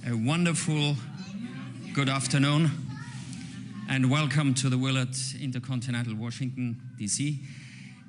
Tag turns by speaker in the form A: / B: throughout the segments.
A: A wonderful good afternoon and welcome to the Willard Intercontinental Washington, D.C.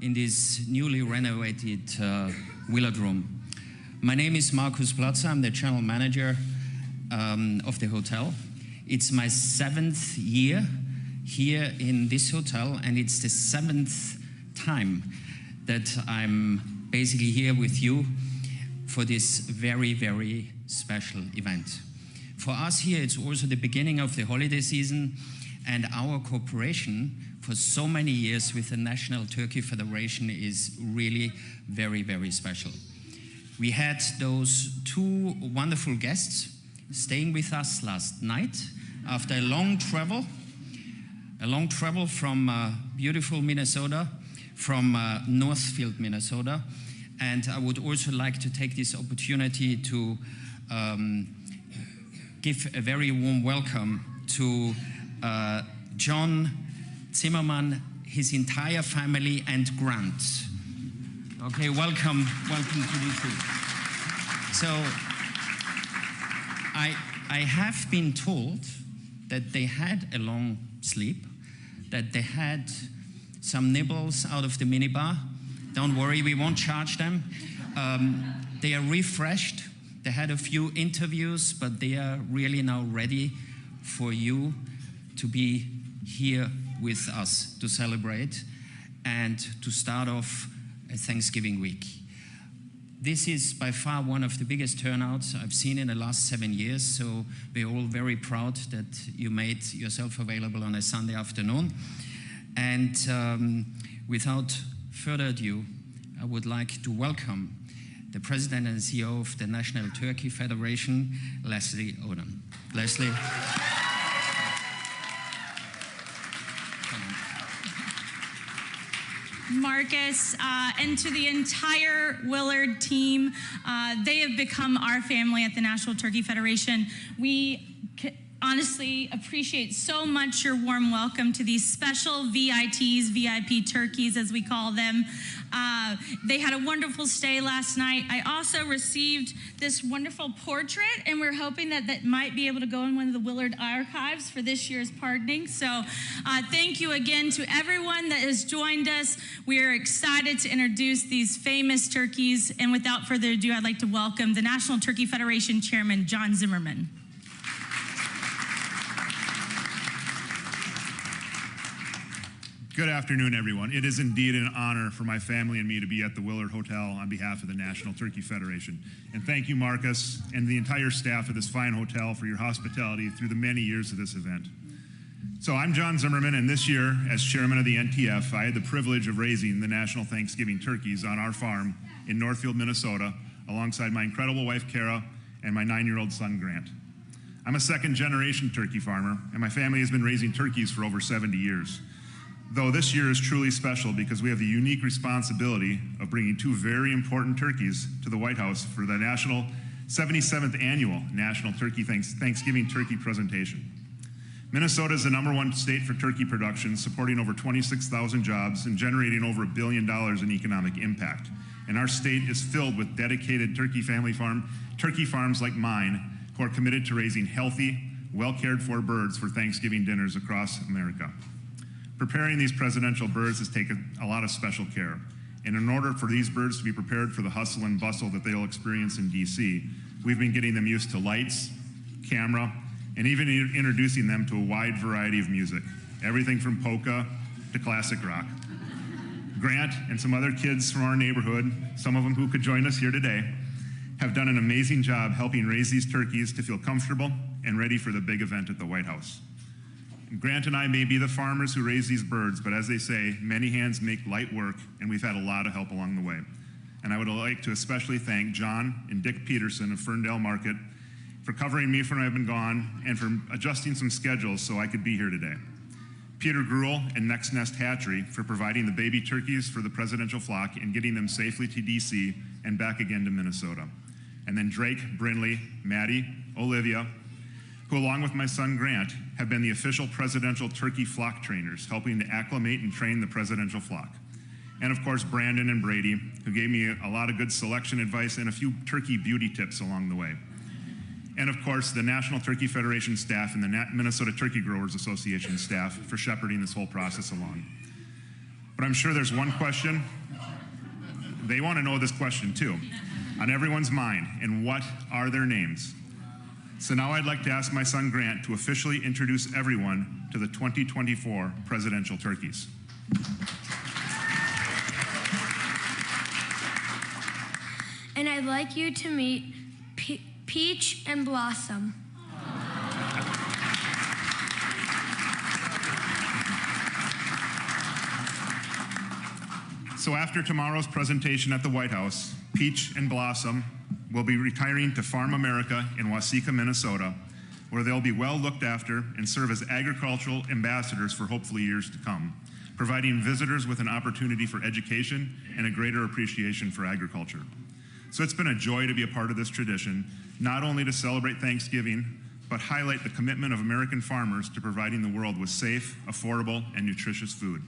A: in this newly renovated Willard Room. My name is Markus Platzer. I'm the general manager of the hotel. It's my 7th year here in this hotel, and it's the 7th time that I'm basically here with you for this very, very special event. For us here, it's also the beginning of the holiday season, and our cooperation for so many years with the National Turkey Federation is really very, very special. We had those two wonderful guests staying with us last night after a long travel from beautiful Minnesota, from Northfield, Minnesota. And I would also like to take this opportunity to give a very warm welcome to John Zimmerman, his entire family, and Grant. Okay, welcome to DC. So I have been told that they had a long sleep, that they had some nibbles out of the minibar. Don't worry, we won't charge them. They are refreshed. They had a few interviews, but they are really now ready for you to be here with us to celebrate and to start off a Thanksgiving week. This is by far one of the biggest turnouts I've seen in the last 7 years, so we're all very proud that you made yourself available on a Sunday afternoon. And without further ado, I would like to welcome the President and CEO of the National Turkey Federation, Leslie Odom. Leslie.
B: Marcus, and to the entire Willard team, they have become our family at the National Turkey Federation. We honestly appreciate so much your warm welcome to these special VITs, VIP turkeys as we call them. They had a wonderful stay last night. I also received this wonderful portrait, and we're hoping that that might be able to go in one of the Willard archives for this year's pardoning. So thank you again to everyone that has joined us. We are excited to introduce these famous turkeys, and without further ado, I'd like to welcome the National Turkey Federation Chairman, John Zimmerman.
C: Good afternoon, everyone. It is indeed an honor for my family and me to be at the Willard Hotel on behalf of the National Turkey Federation. And thank you, Marcus, and the entire staff of this fine hotel for your hospitality through the many years of this event. So I'm John Zimmerman, and this year, as chairman of the NTF, I had the privilege of raising the national Thanksgiving turkeys on our farm in Northfield, Minnesota, alongside my incredible wife, Kara, and my 9-year-old son, Grant. I'm a second-generation turkey farmer, and my family has been raising turkeys for over 70 years. Though this year is truly special because we have the unique responsibility of bringing two very important turkeys to the White House for the 77th Annual National Thanksgiving Turkey Presentation. Minnesota is the #1 state for turkey production, supporting over 26,000 jobs and generating over $1 billion in economic impact. And our state is filled with dedicated turkey farms like mine who are committed to raising healthy, well-cared-for birds for Thanksgiving dinners across America. Preparing these presidential birds has taken a lot of special care. And in order for these birds to be prepared for the hustle and bustle that they'll experience in DC, we've been getting them used to lights, camera, and even introducing them to a wide variety of music, everything from polka to classic rock. Grant and some other kids from our neighborhood, some of them who could join us here today, have done an amazing job helping raise these turkeys to feel comfortable and ready for the big event at the White House. Grant and I may be the farmers who raise these birds, but as they say, many hands make light work, and we've had a lot of help along the way. And I would like to especially thank John and Dick Peterson of Ferndale Market for covering me when I've been gone and for adjusting some schedules so I could be here today. Peter Gruel and Next Nest Hatchery for providing the baby turkeys for the presidential flock and getting them safely to DC and back again to Minnesota. And then Drake, Brinley, Maddie, Olivia, who along with my son Grant have been the official presidential turkey flock trainers, helping to acclimate and train the presidential flock. And of course, Brandon and Brady, who gave me a lot of good selection advice and a few turkey beauty tips along the way. and of course the National Turkey Federation staff and the Minnesota Turkey Growers Association staff for shepherding this whole process along. But I'm sure there's one question, they want to know this question too, on everyone's mind, and what are their names? So now I'd like to ask my son Grant to officially introduce everyone to the 2024 presidential turkeys.
D: And I'd like you to meet Peach and Blossom.
C: So after tomorrow's presentation at the White House, Peach and Blossom will be retiring to Farm America in Waseca, Minnesota, where they'll be well looked after and serve as agricultural ambassadors for hopefully years to come, providing visitors with an opportunity for education and a greater appreciation for agriculture. So it's been a joy to be a part of this tradition, not only to celebrate Thanksgiving, but highlight the commitment of American farmers to providing the world with safe, affordable, and nutritious food.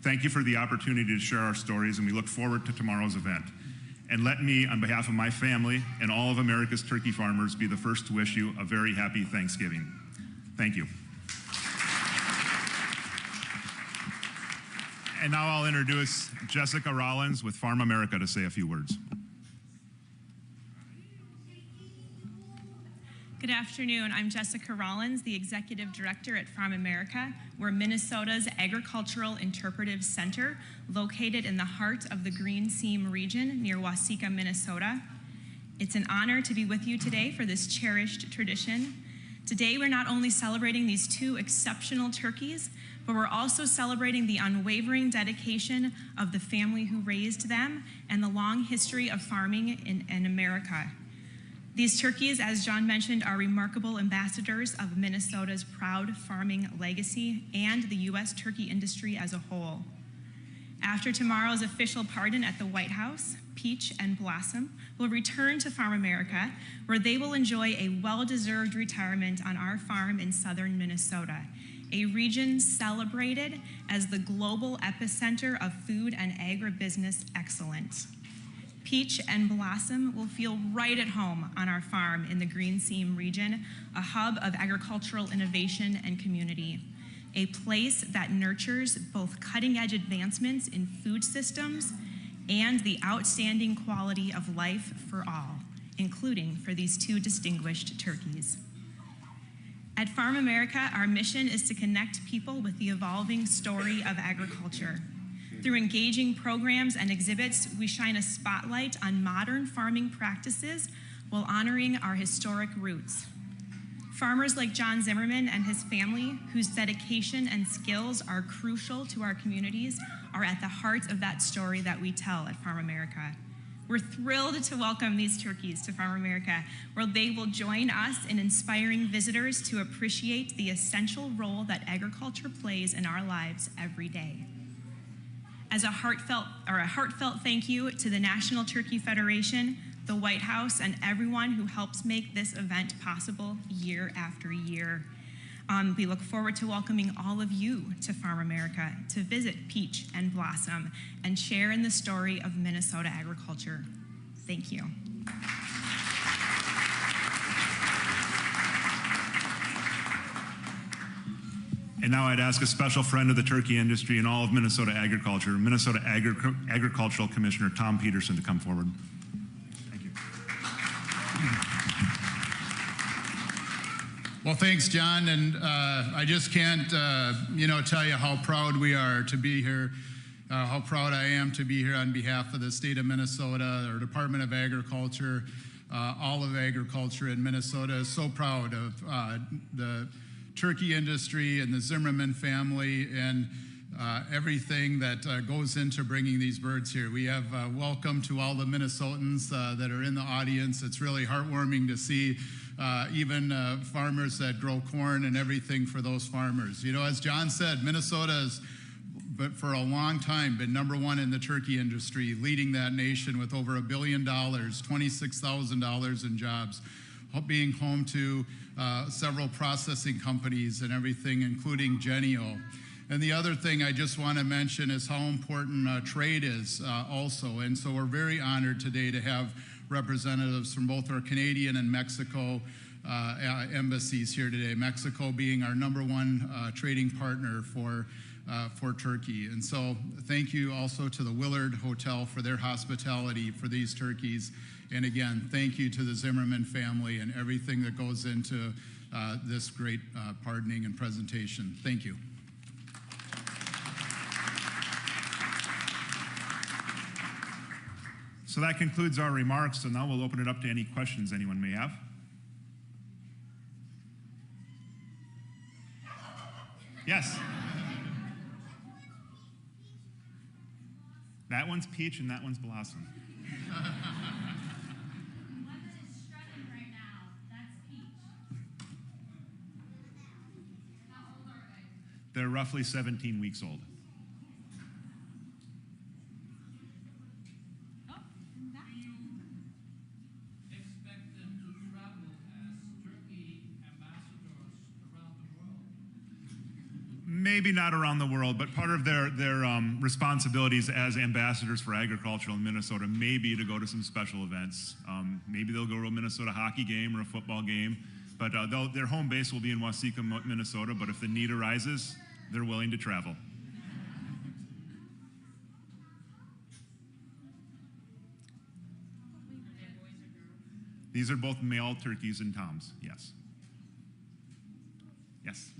C: Thank you for the opportunity to share our stories, and we look forward to tomorrow's event. And let me, on behalf of my family and all of America's turkey farmers, be the first to wish you a very happy Thanksgiving. Thank you. And now I'll introduce Jessica Rollins with Farm America to say a few words.
E: Good afternoon. I'm Jessica Rollins, the Executive Director at Farm America. We're Minnesota's Agricultural Interpretive Center, located in the heart of the Green Seam region near Waseca, Minnesota. It's an honor to be with you today for this cherished tradition. Today, we're not only celebrating these two exceptional turkeys, but we're also celebrating the unwavering dedication of the family who raised them and the long history of farming in America. These turkeys, as John mentioned, are remarkable ambassadors of Minnesota's proud farming legacy and the U.S. turkey industry as a whole. After tomorrow's official pardon at the White House, Peach and Blossom will return to Farm America, where they will enjoy a well-deserved retirement on our farm in southern Minnesota, a region celebrated as the global epicenter of food and agribusiness excellence. Peach and Blossom will feel right at home on our farm in the Green Seam region, a hub of agricultural innovation and community, a place that nurtures both cutting-edge advancements in food systems and the outstanding quality of life for all, including for these two distinguished turkeys. At Farm America, our mission is to connect people with the evolving story of agriculture. Through engaging programs and exhibits, we shine a spotlight on modern farming practices while honoring our historic roots. Farmers like John Zimmerman and his family, whose dedication and skills are crucial to our communities, are at the heart of that story that we tell at Farm America. We're thrilled to welcome these turkeys to Farm America, where they will join us in inspiring visitors to appreciate the essential role that agriculture plays in our lives every day. As a heartfelt thank you to the National Turkey Federation, the White House, and everyone who helps make this event possible year after year. We look forward to welcoming all of you to Farm America to visit Peach and Blossom and share in the story of Minnesota agriculture. Thank you.
C: And now I'd ask a special friend of the turkey industry and all of Minnesota agriculture, Minnesota Agricultural Commissioner Tom Peterson, to come forward. Thank you.
F: Well, thanks, John, and I just can't, tell you how proud we are to be here, how proud I am to be here on behalf of the state of Minnesota, our Department of Agriculture, all of agriculture in Minnesota is so proud of the turkey industry and the Zimmerman family and everything that goes into bringing these birds here. We have welcome to all the Minnesotans that are in the audience. It's really heartwarming to see even farmers that grow corn and everything for those farmers. You know, as John said, Minnesota has, but for a long time, been #1 in the turkey industry, leading that nation with over $1 billion, $26,000 in jobs, being home to several processing companies and everything, including Genio. And the other thing I just want to mention is how important trade is also. And so we're very honored today to have representatives from both our Canadian and Mexico embassies here today. Mexico being our #1 trading partner for turkey. And so thank you also to the Willard Hotel for their hospitality for these turkeys. And again, thank you to the Zimmerman family and everything that goes into this great pardoning and presentation. Thank you.
C: So that concludes our remarks. So now we'll open it up to any questions anyone may have. Yes. That one's Peach and that one's Blossom. They're roughly 17 weeks old.
G: Expect them to travel as turkey ambassadors around the world?
C: Maybe not around the world, but part of their responsibilities as ambassadors for agriculture in Minnesota may be to go to some special events. Maybe they'll go to a Minnesota hockey game or a football game, but their home base will be in Waseca, Minnesota, but if the need arises, they're willing to travel. These are both male turkeys and toms, yes. Yes.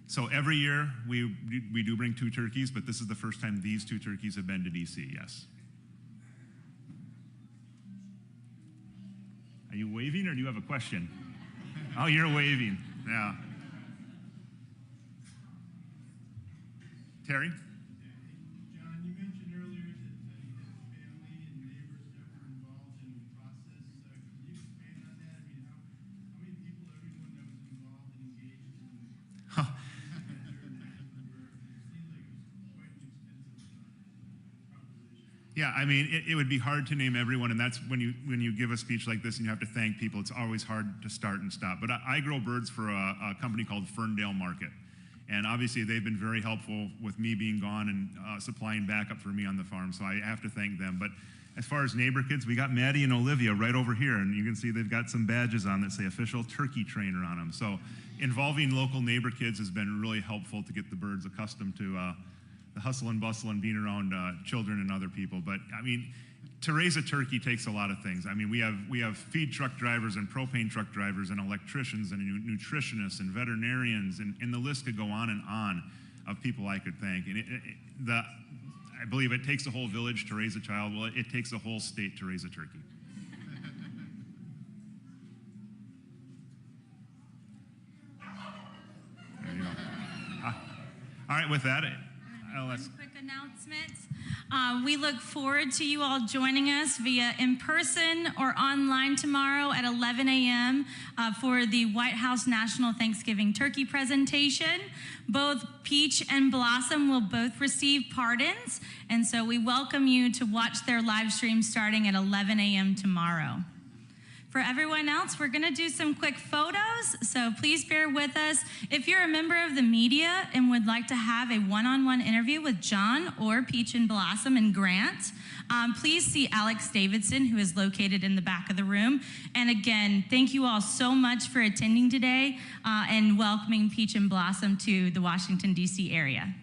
C: So every year we do bring 2 turkeys, but this is the first time these 2 turkeys have been to DC, yes. Are you waving or do you have a question? Oh, you're waving, yeah. Terry?
H: John, you mentioned earlier that you had family and neighbors that were involved in the process. Can you expand on that? I mean, how many people, everyone that was involved and engaged in
C: Huh.
H: during that? It seemed like it was quite an extensive proposition.
C: Yeah, I mean, it would be hard to name everyone, and that's when you give a speech like this and you have to thank people, it's always hard to start and stop. But I grow birds for a company called Ferndale Market. And obviously, they've been very helpful with me being gone and supplying backup for me on the farm, so I have to thank them. But as far as neighbor kids, we got Maddie and Olivia right over here, and you can see they've got some badges on that say official turkey trainer on them. So involving local neighbor kids has been really helpful to get the birds accustomed to the hustle and bustle and being around children and other people. But I mean, to raise a turkey takes a lot of things. I mean, we have feed truck drivers and propane truck drivers and electricians and nutritionists and veterinarians, and the list could go on of people I could thank. And I believe it takes a whole village to raise a child. Well, it takes a whole state to raise a turkey. There you go. All right, with that, let's...
B: Quick announcements. We look forward to you all joining us via in person or online tomorrow at 11 a.m. For the White House National Thanksgiving Turkey presentation. Both Peach and Blossom will both receive pardons, and so we welcome you to watch their live stream starting at 11 a.m. tomorrow. For everyone else, we're gonna do some quick photos, so please bear with us. If you're a member of the media and would like to have a one-on-one interview with John or Peach and Blossom and Grant, please see Alex Davidson, who is located in the back of the room. And again, thank you all so much for attending today and welcoming Peach and Blossom to the Washington, D.C. area.